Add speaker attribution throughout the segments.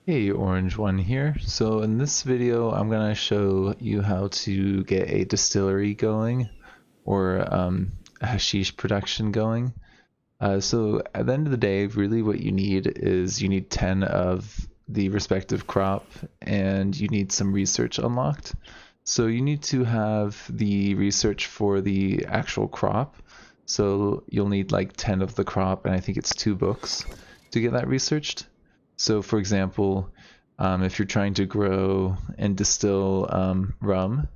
Speaker 1: Hey, Orange One here. So in this video, I'm gonna show you how to get a distillery going or a hashish production going. So at the end of the day, really what you need is you need 10 of the respective crop and you need some research unlocked. So you need to have the research for the actual crop. So you'll need like 10 of the crop, and I think it's 2 books to get that researched. So for example, if you're trying to grow and distill rum,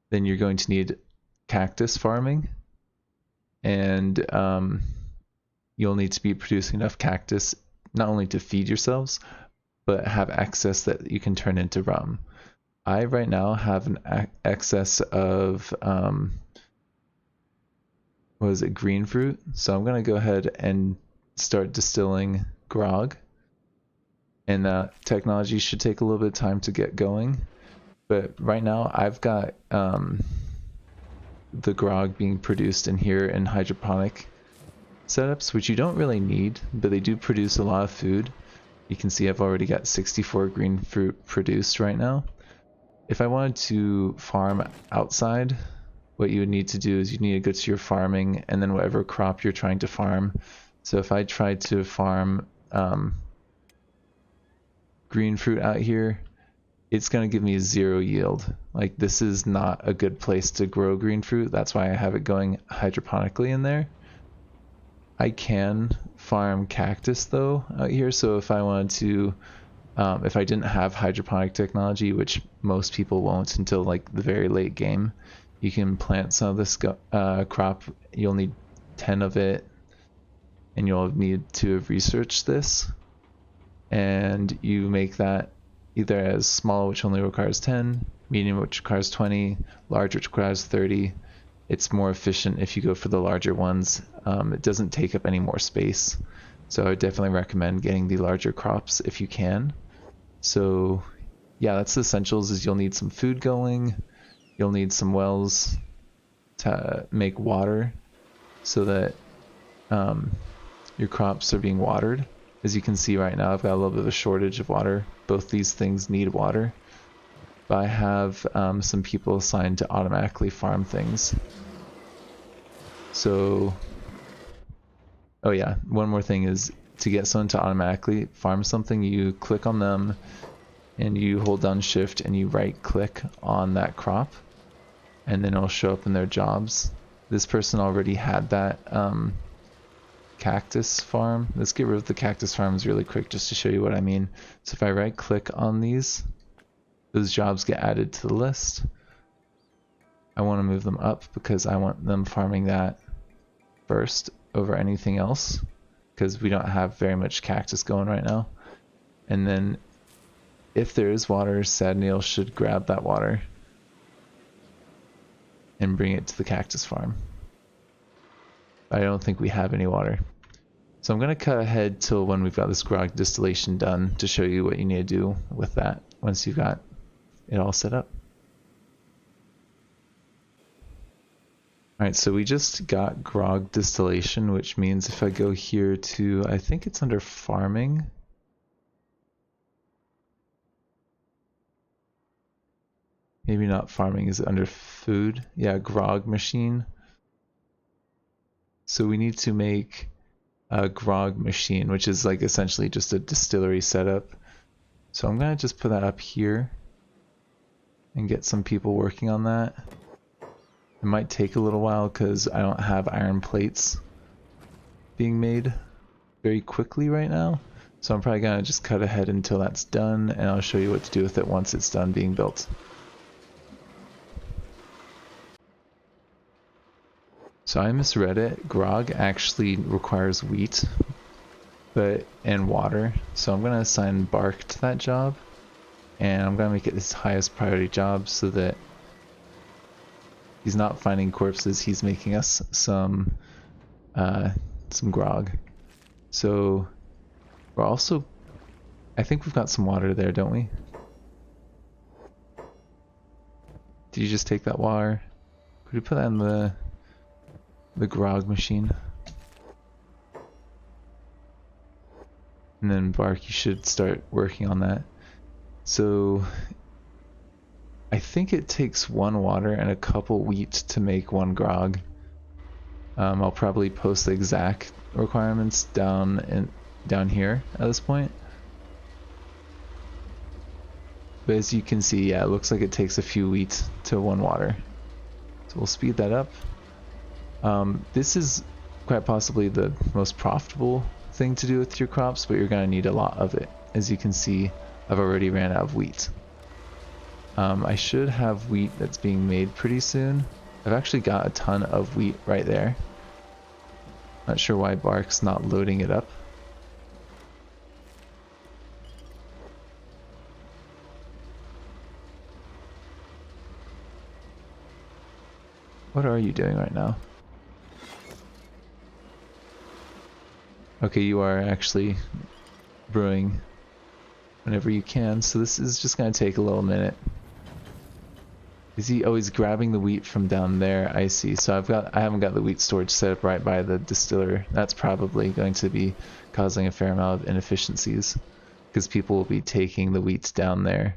Speaker 1: then you're going to need cactus farming, and you'll need to be producing enough cactus not only to feed yourselves, but have excess that you can turn into rum. I right now have an excess of what is it, green fruit. So I'm gonna go ahead and start distilling grog, and technology should take a little bit of time to get going. But right now I've got the grog being produced in here in hydroponic setups, which you don't really need, but they do produce a lot of food. You can see I've already got 64 green fruit produced right now. If I wanted to farm outside, what you would need to do is you need to go to your farming and then whatever crop you're trying to farm. So if I tried to farm green fruit out here, it's going to give me 0 yield. Like, this is not a good place to grow green fruit. That's why I have it going hydroponically in there. I can farm cactus though out here, so if I wanted to, if I didn't have hydroponic technology, which most people won't until like the very late game, you can plant some of this crop. You'll need 10 of it, and you'll need to have researched this, and you make that either as small, which only requires 10, medium, which requires 20, large, which requires 30. It's more efficient if you go for the larger ones. It doesn't take up any more space. So I would definitely recommend getting the larger crops if you can. So yeah, that's the essentials. Is you'll need some food going. You'll need some wells to make water so that your crops are being watered. As you can see right now, I've got a little bit of a shortage of water. Both these things need water. But I have some people assigned to automatically farm things. So, oh yeah, one more thing is to get someone to automatically farm something, you click on them and you hold down shift and you right click on that crop, and then it'll show up in their jobs. This person already had that cactus farm. Let's get rid of the cactus farms really quick just to show you what I mean. So if I right click on these, those jobs get added to the list. I want to move them up because I want them farming that first over anything else, because we don't have very much cactus going right now. And then if there is water, Sadniel should grab that water and bring it to the cactus farm. I don't think we have any water. So I'm going to cut ahead till when we've got this grog distillation done to show you what you need to do with that once you've got it all set up. Alright, so we just got grog distillation, which means if I go here to, I think it's under farming. Maybe not farming, is it under food? Yeah, grog machine. So we need to make a grog machine, which is like essentially just a distillery setup. So I'm gonna just put that up here and get some people working on that. It might take a little while because I don't have iron plates being made very quickly right now. So I'm probably gonna just cut ahead until that's done, and I'll show you what to do with it once it's done being built. So I misread it. Grog actually requires wheat and water. So I'm gonna assign Bark to that job, and I'm gonna make it his highest priority job so that he's not finding corpses, he's making us some grog. So we're also, I think we've got some water there, don't we? Did you just take that water? Could you put that in the grog machine? And then bark, you should start working on that. So I think it takes 1 water and a couple wheat to make 1 grog. I'll probably post the exact requirements down here at this point. But as you can see, yeah, it looks like it takes a few wheat to 1 water. So we'll speed that up. This is quite possibly the most profitable thing to do with your crops, but you're going to need a lot of it. As you can see, I've already ran out of wheat. I should have wheat that's being made pretty soon. I've actually got a ton of wheat right there. Not sure why Bark's not loading it up. What are you doing right now? Okay, you are actually brewing whenever you can, so this is just going to take a little minute. Is he? Oh, he's grabbing the wheat from down there. I see. So I haven't got the wheat storage set up right by the distiller. That's probably going to be causing a fair amount of inefficiencies because people will be taking the wheats down there,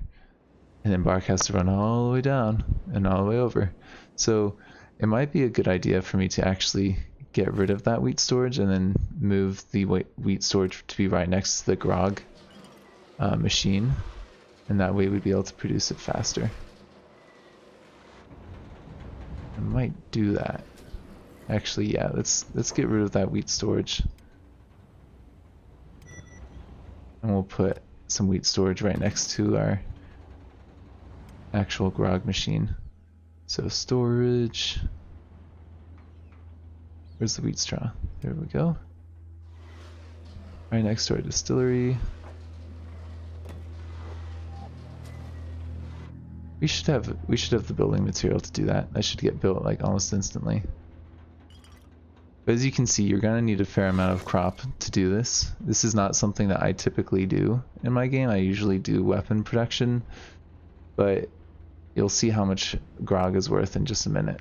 Speaker 1: and then Bark has to run all the way down and all the way over. So it might be a good idea for me to actually get rid of that wheat storage and then move the wheat storage to be right next to the grog machine, and that way we'd be able to produce it faster. I might do that. Actually, yeah, let's get rid of that wheat storage. And we'll put some wheat storage right next to our actual grog machine. So storage. Where's the wheat straw? There we go. Right next to our distillery. We should have the building material to do that. That should get built like almost instantly. But as you can see, you're gonna need a fair amount of crop to do this. This is not something that I typically do in my game. I usually do weapon production, but you'll see how much grog is worth in just a minute.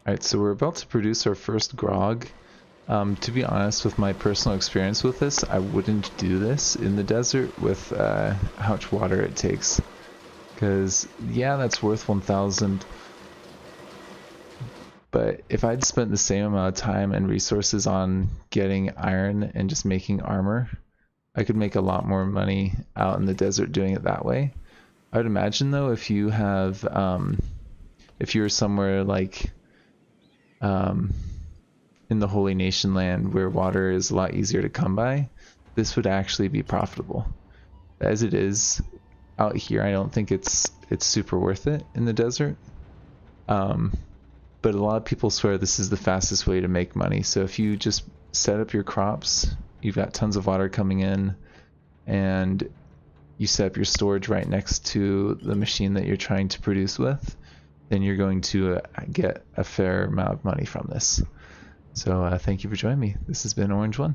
Speaker 1: Alright, so we're about to produce our first grog. To be honest, with my personal experience with this, I wouldn't do this in the desert with how much water it takes. Because, yeah, that's worth 1,000. But if I'd spent the same amount of time and resources on getting iron and just making armor, I could make a lot more money out in the desert doing it that way. I would imagine, though, if you have, if you're somewhere like in the Holy Nation land where water is a lot easier to come by, this would actually be profitable. As it is out here, I don't think it's super worth it in the desert. But a lot of people swear this is the fastest way to make money. So if you just set up your crops, you've got tons of water coming in, and you set up your storage right next to the machine that you're trying to produce with, then you're going to get a fair amount of money from this. So thank you for joining me. This has been Orange One.